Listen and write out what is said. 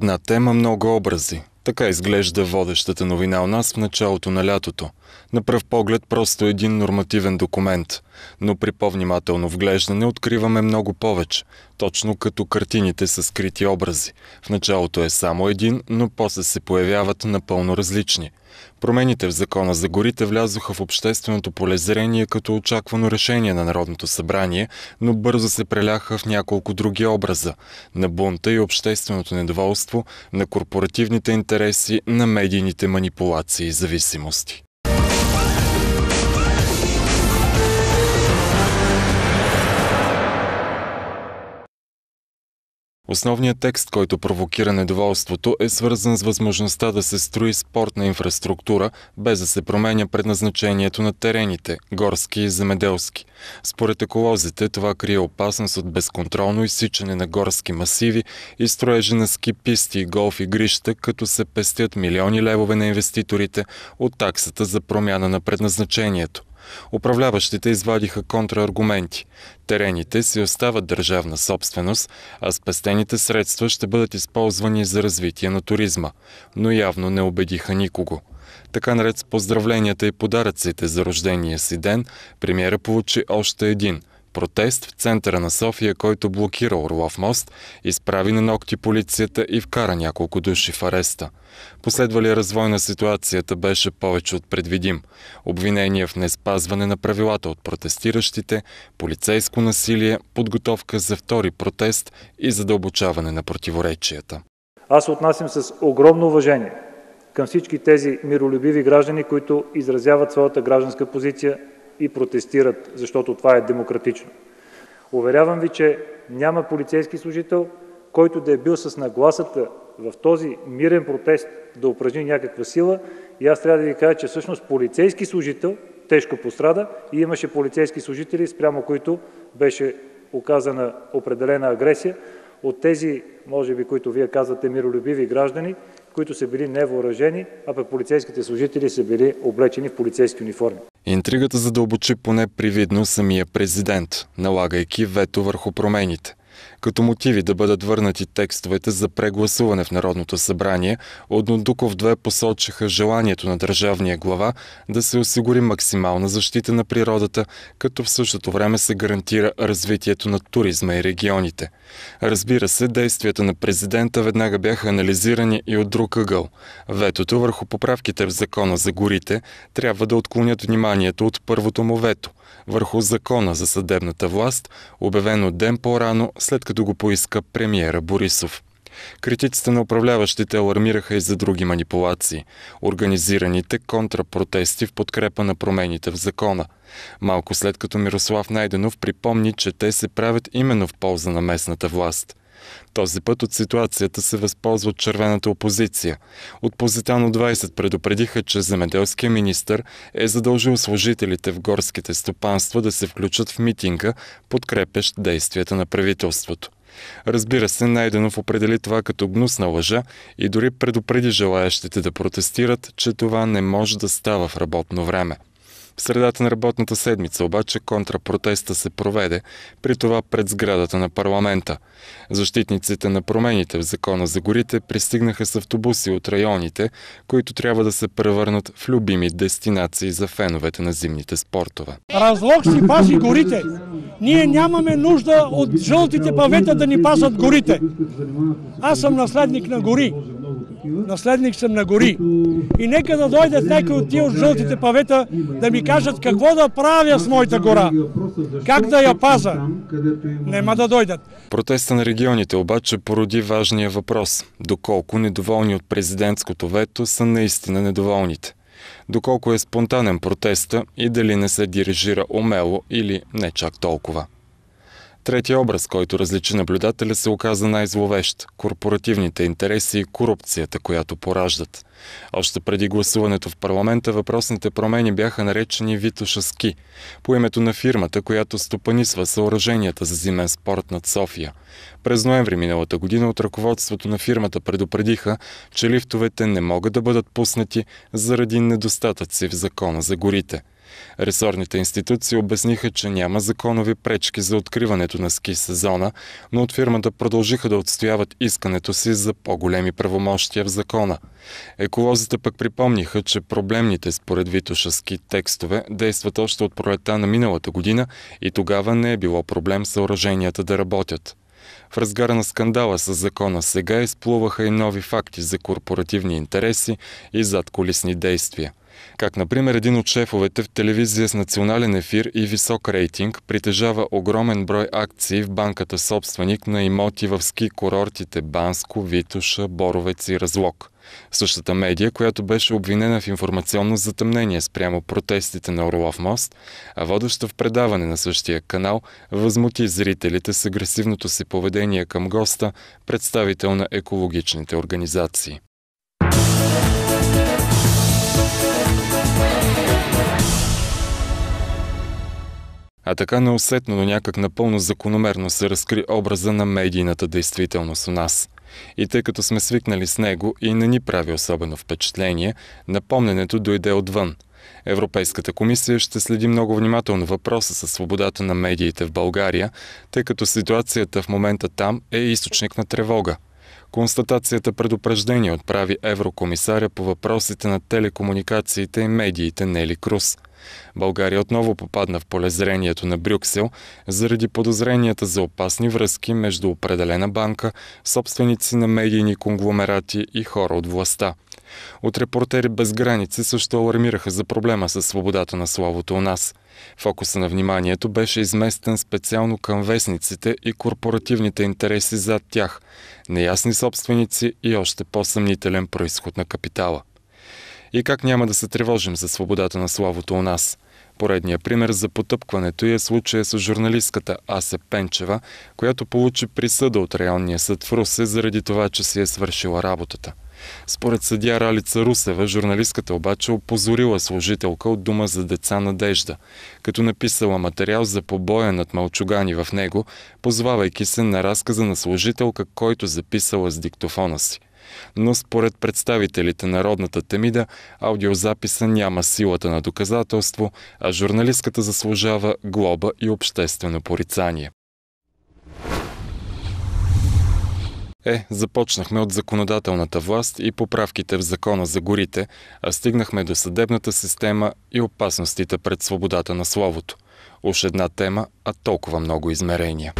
Една тема, много образи. Така изглежда водещата новина у нас в началото на лятото. На пръв поглед просто един нормативен документ, но при по-внимателно вглеждане откриваме много повече, точно като картините са скрити образи. В началото е само един, но после се появяват напълно различни. Промените в Закона за горите влязоха в общественото полезрение като очаквано решение на Народното събрание, но бързо се преляха в няколко други образа – на бунта и общественото недоволство, на корпоративните интереси, на медийните манипулации и зависимости. Основният текст, който провокира недоволството, е свързан с възможността да се строи спортна инфраструктура, без да се променя предназначението на терените – горски и земеделски. Според еколозите, това крие опасност от безконтролно изсичане на горски масиви и строежи на ски писти и голф игрища, като се пестят милиони левове на инвеститорите от таксата за промяна на предназначението. Управляващите извадиха контрааргументи. Терените си остават държавна собственост, а спестените средства ще бъдат използвани за развитие на туризма. Но явно не убедиха никого. Така наред с поздравленията и подаръците за рождения си ден, премиера получи още един – протест в центъра на София, който блокира Орлов мост, изправи на нокти полицията и вкара няколко души в ареста. Последвалия развой на ситуацията беше повече от предвидим. Обвинения в неспазване на правилата от протестиращите, полицейско насилие, подготовка за втори протест и задълбочаване на противоречията. Аз се отнасям с огромно уважение към всички тези миролюбиви граждани, които изразяват своята гражданска позиция и протестират, защото това е демократично. Уверявам ви, че няма полицейски служител, който да е бил с нагласата в този мирен протест да упражни някаква сила. И аз трябва да ви кажа, че всъщност полицейски служител тежко пострада и имаше полицейски служители, спрямо които беше оказана определена агресия от тези, може би, които вие казвате, миролюбиви граждани, които са били невъоръжени, а пък полицейските служители са били облечени в полицейски униформи. Интригата задълбочи поне привидно самия президент, налагайки вето върху промените. Като мотиви да бъдат върнати текстовете за прегласуване в Народното събрание, от Дондуков 2 посочиха желанието на държавния глава да се осигури максимална защита на природата, като в същото време се гарантира развитието на туризма и регионите. Разбира се, действията на президента веднага бяха анализирани и от друг ъгъл. Ветото върху поправките в Закона за горите трябва да отклонят вниманието от първото му вето върху Закона за съдебната власт, обявено ден по-рано, след като го поиска премиера Борисов. Критиците на управляващите алармираха и за други манипулации – организираните контрапротести в подкрепа на промените в закона. Малко след като Мирослав Найденов припомни, че те се правят именно в полза на местната власт. Този път от ситуацията се възползва от червената опозиция. От Позитано 20 предупредиха, че земеделският министър е задължил служителите в горските стопанства да се включат в митинга, подкрепящ действията на правителството. Разбира се, Найденов определи това като гнусна лъжа и дори предупреди желаящите да протестират, че това не може да става в работно време. В средата на работната седмица обаче контрапротеста се проведе, при това пред сградата на парламента. Защитниците на промените в Закона за горите пристигнаха с автобуси от районите, които трябва да се превърнат в любими дестинации за феновете на зимните спортове. Разлог си пази горите. Ние нямаме нужда от жълтите павета да ни пасат горите. Аз съм наследник на гори. Наследник съм на гори. И нека да дойдат някои от тия от жълтите павета да ми кажат какво да правя с моята гора. Как да я паза. Нема да дойдат. Протеста на регионите обаче породи важния въпрос. Доколко недоволни от президентското вето са наистина недоволните. Доколко е спонтанен протеста и дали не се дирижира умело или не чак толкова. Третия образ, който различи наблюдателя, се оказа най-зловещ – корпоративните интереси и корупцията, която пораждат. Още преди гласуването в парламента въпросните промени бяха наречени Витоша Ски, по името на фирмата, която стопанисва съоръженията за зимен спорт над София. През ноември миналата година от ръководството на фирмата предупредиха, че лифтовете не могат да бъдат пуснати заради недостатъци в Закона за горите. Ресорните институции обясниха, че няма законови пречки за откриването на ски сезона, но от фирмата продължиха да отстояват искането си за по-големи правомощия в закона. Еколозите пък припомниха, че проблемните според Витоша ски текстове действат още от пролетта на миналата година и тогава не е било проблем съоръженията да работят. В разгара на скандала с закона сега изплуваха и нови факти за корпоративни интереси и задкулисни действия. Как, например, един от шефовете в телевизия с национален ефир и висок рейтинг притежава огромен брой акции в банката собственик на имоти в ски курортите Банско, Витоша, Боровец и Разлог. Същата медия, която беше обвинена в информационно затъмнение спрямо протестите на Орлов мост, а водеща в предаване на същия канал, възмути зрителите с агресивното си поведение към госта, представител на екологичните организации. А така неусетно, но някак напълно закономерно се разкри образа на медийната действителност у нас. И тъй като сме свикнали с него и не ни прави особено впечатление, напомненето дойде отвън. Европейската комисия ще следи много внимателно въпроса със свободата на медиите в България, тъй като ситуацията в момента там е източник на тревога. Констатацията предупреждение отправи еврокомисаря по въпросите на телекомуникациите и медиите Нели Круз. България отново попадна в полезрението на Брюксел заради подозренията за опасни връзки между определена банка, собственици на медийни конгломерати и хора от властта. От Репортери без граници също алармираха за проблема със свободата на словото у нас. Фокуса на вниманието беше изместен специално към вестниците и корпоративните интереси зад тях, неясни собственици и още по-съмнителен произход на капитала. И как няма да се тревожим за свободата на словото у нас? Поредният пример за потъпкването е случая с журналистката Ася Пенчева, която получи присъда от районния съд в Русе заради това, че си е свършила работата. Според съдия Ралица Русева, журналистката обаче опозорила служителка от Дома за деца Надежда, като написала материал за побоя над малчугани в него, позовавайки се на разказа на служителка, който записала с диктофона си. Но според представителите на родната Темида, аудиозаписа няма силата на доказателство, а журналистката заслужава глоба и обществено порицание. Започнахме от законодателната власт и поправките в Закона за горите, а стигнахме до съдебната система и опасностите пред свободата на словото. Уж една тема, а толкова много измерения.